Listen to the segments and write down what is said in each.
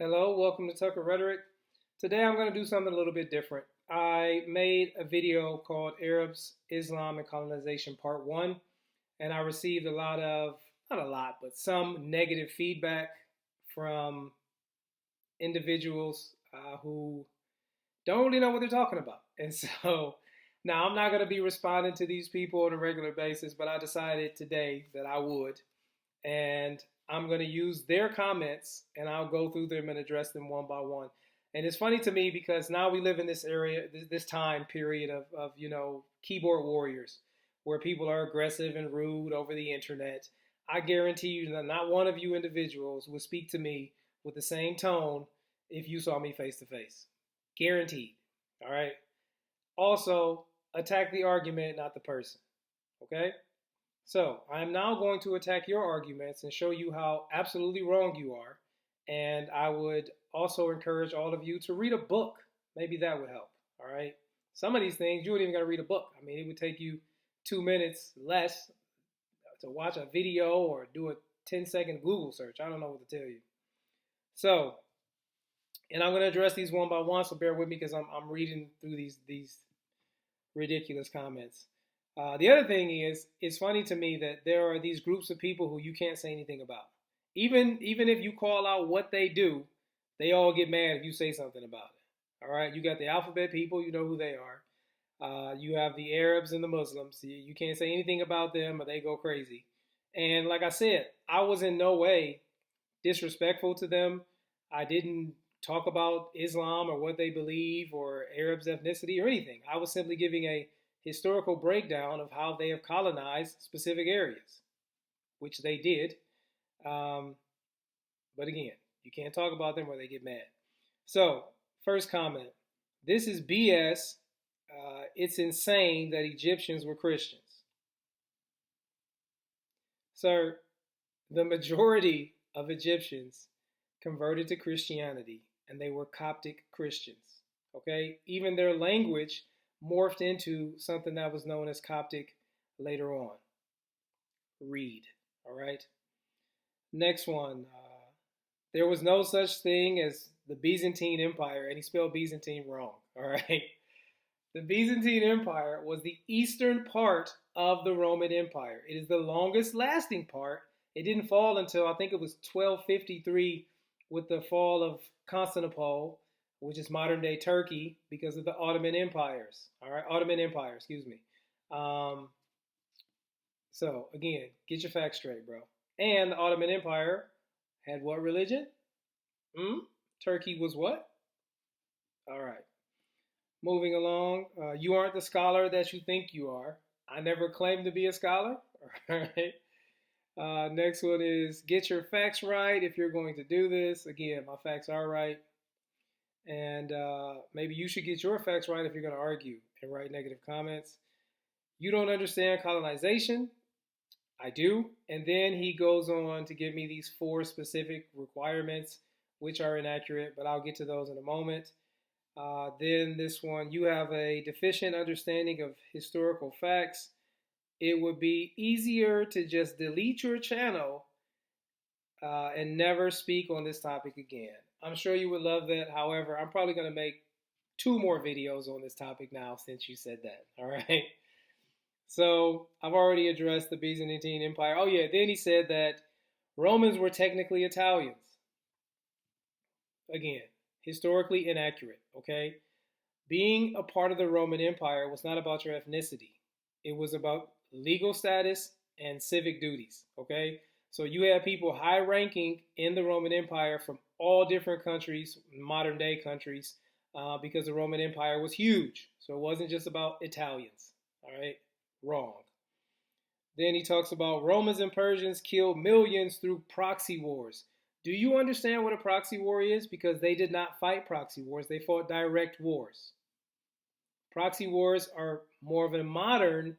Hello, welcome to Tucker Rhetoric. Today I'm going to do something a little bit different. I made a video called Arabs, Islam, and Colonization Part 1, and I received a lot of, not a lot, but some negative feedback from individuals who don't really know what they're talking about. And so now I'm not going to be responding to these people on a regular basis, but I decided today that I would. And I'm going to use their comments and I'll go through them and address them one by one. And it's funny to me because now we live in this area, this time period of keyboard warriors where people are aggressive and rude over the internet. I guarantee you that not one of you individuals would speak to me with the same tone if you saw me face to face. Guaranteed. All right. Also, attack the argument, not the person. Okay? So, I'm now going to attack your arguments and show you how absolutely wrong you are. And I would also encourage all of you to read a book. Maybe that would help. All right. Some of these things, you wouldn't even got to read a book. I mean, it would take you 2 minutes less to watch a video or do a 10-second Google search. I don't know what to tell you. So, and I'm going to address these one by one, so bear with me because I'm reading through these ridiculous comments. The other thing is, it's funny to me that there are these groups of people who you can't say anything about. Even if you call out what they do, they all get mad if you say something about it. All right, you got the alphabet people, you know who they are. You have the Arabs and the Muslims. You can't say anything about them or they go crazy. And like I said, I was in no way disrespectful to them. I didn't talk about Islam or what they believe or Arabs' ethnicity or anything. I was simply giving a historical breakdown of how they have colonized specific areas, which they did. But again, you can't talk about them or they get mad. So, first comment. This is BS. It's insane that Egyptians were Christians. Sir, the majority of Egyptians converted to Christianity and they were Coptic Christians. Okay? Even their language morphed into something that was known as Coptic later on. Read. All right. Next one. There was no such thing as the Byzantine Empire, and he spelled Byzantine wrong. All right. The Byzantine Empire was the eastern part of the Roman Empire. It is the longest lasting part. It didn't fall until I think it was 1253 with the fall of Constantinople, which is modern day Turkey, because of the Ottoman empires. All right, Ottoman Empire, excuse me. So again, get your facts straight, bro. And the Ottoman Empire had what religion? Turkey was what? All right. Moving along. You aren't the scholar that you think you are. I never claimed to be a scholar. All right. Next one is get your facts right if you're going to do this. Again, my facts are right. And maybe you should get your facts right if you're going to argue and write negative comments. You don't understand colonization. I do. And then he goes on to give me these 4 specific requirements, which are inaccurate, but I'll get to those in a moment. Then this one, you have a deficient understanding of historical facts. It would be easier to just delete your channel and never speak on this topic again. I'm sure you would love that. However, I'm probably going to make 2 more videos on this topic now since you said that. All right. So I've already addressed the Byzantine Empire. Oh yeah, then he said that Romans were technically Italians. Again, historically inaccurate, okay? Being a part of the Roman Empire was not about your ethnicity. It was about legal status and civic duties, okay? So you had people high ranking in the Roman Empire from all different countries, modern day countries, because the Roman Empire was huge. So it wasn't just about Italians, all right? Wrong. Then he talks about Romans and Persians killed millions through proxy wars. Do you understand what a proxy war is? Because they did not fight proxy wars. They fought direct wars. Proxy wars are more of a modern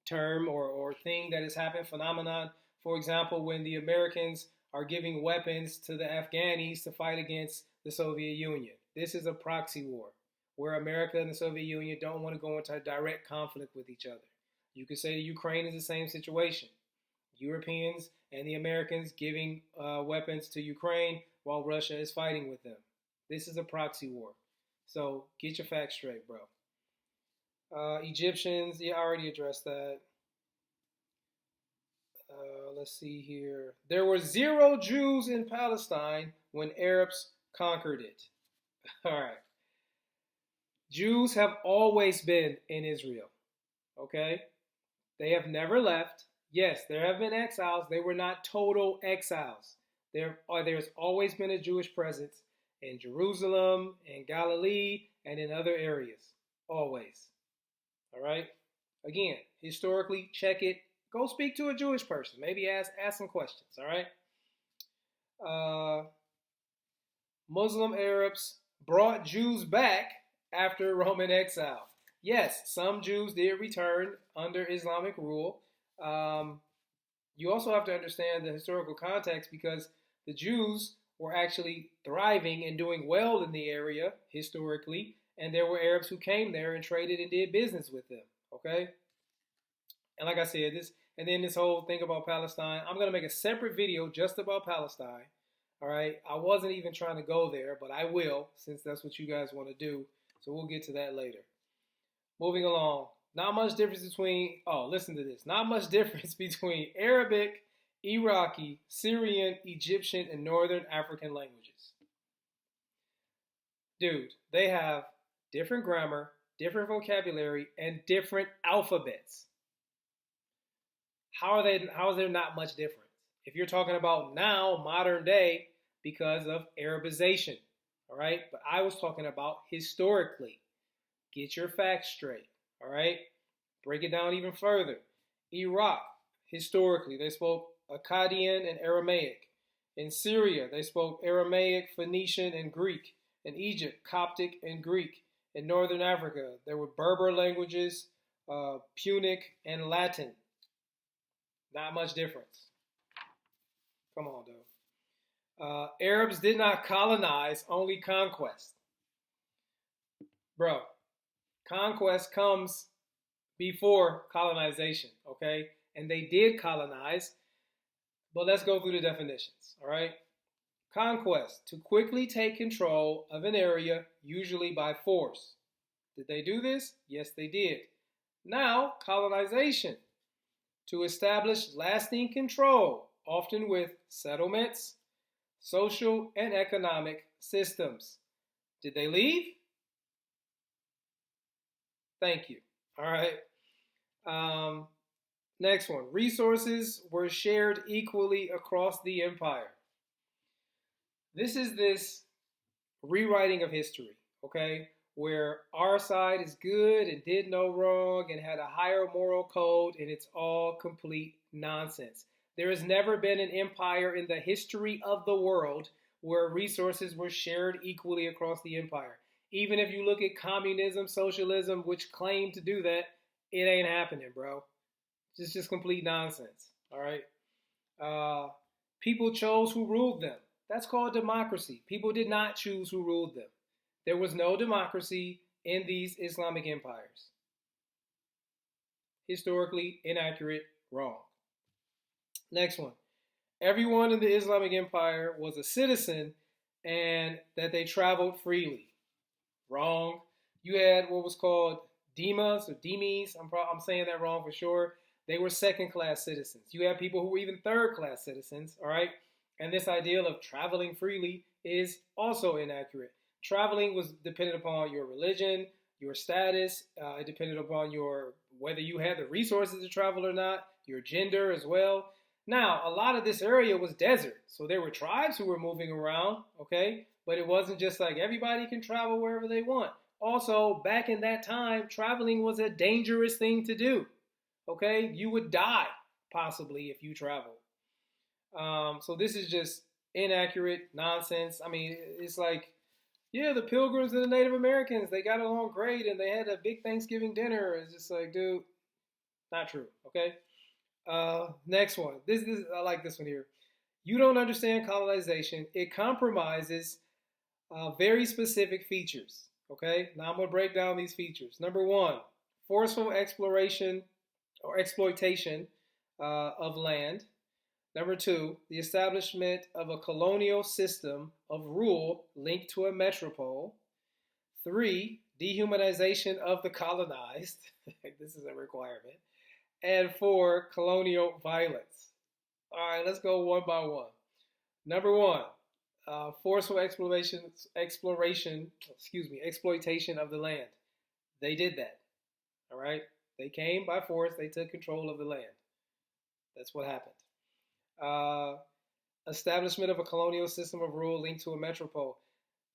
term or thing that has happened, phenomenon. For example, when the Americans are giving weapons to the Afghanis to fight against the Soviet Union. This is a proxy war where America and the Soviet Union don't want to go into a direct conflict with each other. You could say Ukraine is the same situation. Europeans and the Americans giving weapons to Ukraine, while Russia is fighting with them. This is a proxy war. So get your facts straight, bro. Egyptians, yeah, I already addressed that. Let's see here. There were 0 Jews in Palestine when Arabs conquered it. All right. Jews have always been in Israel. Okay? They have never left. Yes, there have been exiles. They were not total exiles. There's always been a Jewish presence in Jerusalem, in Galilee, and in other areas. Always. All right? Again, historically, check it. Go speak to a Jewish person. Maybe ask some questions. All right? Muslim Arabs brought Jews back after Roman exile. Yes, some Jews did return under Islamic rule. You also have to understand the historical context because the Jews were actually thriving and doing well in the area historically, and there were Arabs who came there and traded and did business with them. Okay? And like I said, this whole thing about Palestine, I'm going to make a separate video just about Palestine. All right? I wasn't even trying to go there, but I will since that's what you guys want to do. So we'll get to that later. Moving along. Not much difference between, listen to this. Not much difference between Arabic, Iraqi, Syrian, Egyptian, and Northern African languages. Dude, they have different grammar, different vocabulary, and different alphabets. How is there not much difference? If you're talking about now, modern day, because of Arabization, all right? But I was talking about historically. Get your facts straight, all right? Break it down even further. Iraq, historically, they spoke Akkadian and Aramaic. In Syria, they spoke Aramaic, Phoenician, and Greek. In Egypt, Coptic and Greek. In Northern Africa, there were Berber languages, Punic, and Latin. Not much difference. Come on, though. Arabs did not colonize, only conquest. Bro, conquest comes before colonization, okay? And they did colonize, but let's go through the definitions, all right? Conquest, to quickly take control of an area, usually by force. Did they do this? Yes, they did. Now, colonization, to establish lasting control, often with settlements, social and economic systems. Did they leave? Thank you. All right. Next one. Resources were shared equally across the empire. This is this rewriting of history, okay, where our side is good and did no wrong and had a higher moral code, and it's all complete nonsense. There has never been an empire in the history of the world where resources were shared equally across the empire. Even if you look at communism, socialism, which claim to do that, it ain't happening, bro. It's just complete nonsense, all right? People chose who ruled them. That's called democracy. People did not choose who ruled them. There was no democracy in these Islamic empires. Historically inaccurate, wrong. Next one. Everyone in the Islamic Empire was a citizen and that they traveled freely. Wrong. You had what was called Demas or Demes. I'm saying that wrong for sure. They were second-class citizens. You have people who were even third-class citizens, all right? And this ideal of traveling freely is also inaccurate. Traveling was dependent upon your religion, your status. It depended upon whether you had the resources to travel or not, your gender as well. Now, a lot of this area was desert, so there were tribes who were moving around, okay? But it wasn't just like everybody can travel wherever they want. Also, back in that time, traveling was a dangerous thing to do, okay? You would die, possibly, if you traveled. So this is just inaccurate nonsense. I mean, it's like, yeah, the Pilgrims and the Native Americans, they got along great and they had a big Thanksgiving dinner. It's just like, dude, not true, okay? Next one. I like this one here. You don't understand colonization. It compromises very specific features, okay? Now I'm going to break down these features. Number one, forceful exploration or exploitation of land. Number two, the establishment of a colonial system of rule linked to a metropole. Three, dehumanization of the colonized. This is a requirement. And four, colonial violence. All right, let's go one by one. Number one, forceful exploitation of the land. They did that. All right, they came by force. They took control of the land. That's what happened. Uh, establishment of a colonial system of rule linked to a metropole.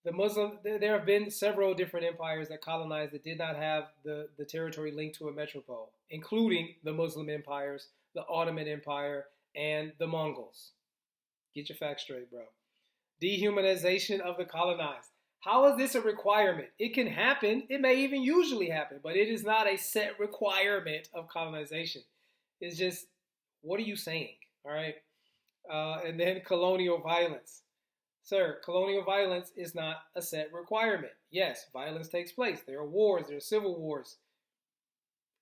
There have been several different empires that colonized that did not have the territory linked to a metropole, including the Muslim empires, the Ottoman Empire, and the Mongols. Get your facts straight, bro. Dehumanization of the colonized. How is this a requirement? It can happen. It may even usually happen, but it is not a set requirement of colonization. It's just, what are you saying? All right. And then colonial violence. Sir, colonial violence is not a set requirement. Yes, violence takes place. There are wars, there are civil wars.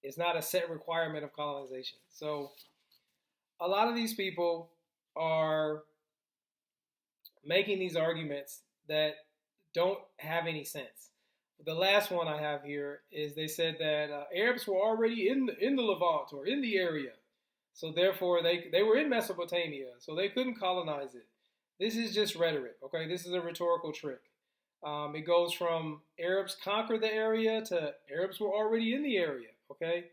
It's not a set requirement of colonization. So a lot of these people are making these arguments that don't have any sense. The last one I have here is they said that Arabs were already in the Levant or in the area. So therefore, they were in Mesopotamia, so they couldn't colonize it. This is just rhetoric, okay? This is a rhetorical trick. It goes from Arabs conquered the area to Arabs were already in the area, okay?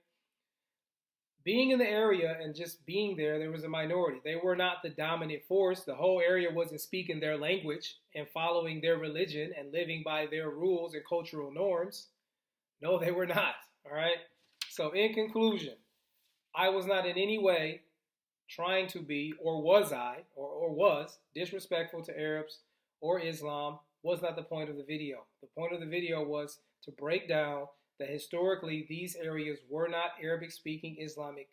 Being in the area and just being there was a minority. They were not the dominant force. The whole area wasn't speaking their language and following their religion and living by their rules and cultural norms. No, they were not, all right? So in conclusion, I was not in any way trying to be, or was I, or was disrespectful to Arabs or Islam. Was not the point of the video. The point of the video was to break down that historically these areas were not Arabic-speaking Islamic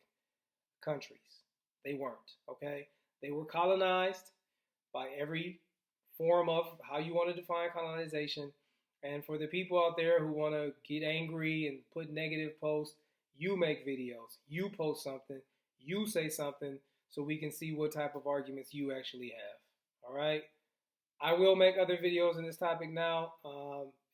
countries. They weren't, okay? They were colonized by every form of how you want to define colonization. And for the people out there who want to get angry and put negative posts, you make videos, you post something, you say something so we can see what type of arguments you actually have, all right? I will make other videos in this topic now.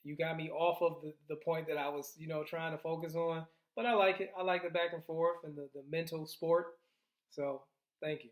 You got me off of the point that I was, trying to focus on, but I like it. I like the back and forth and the mental sport. So thank you.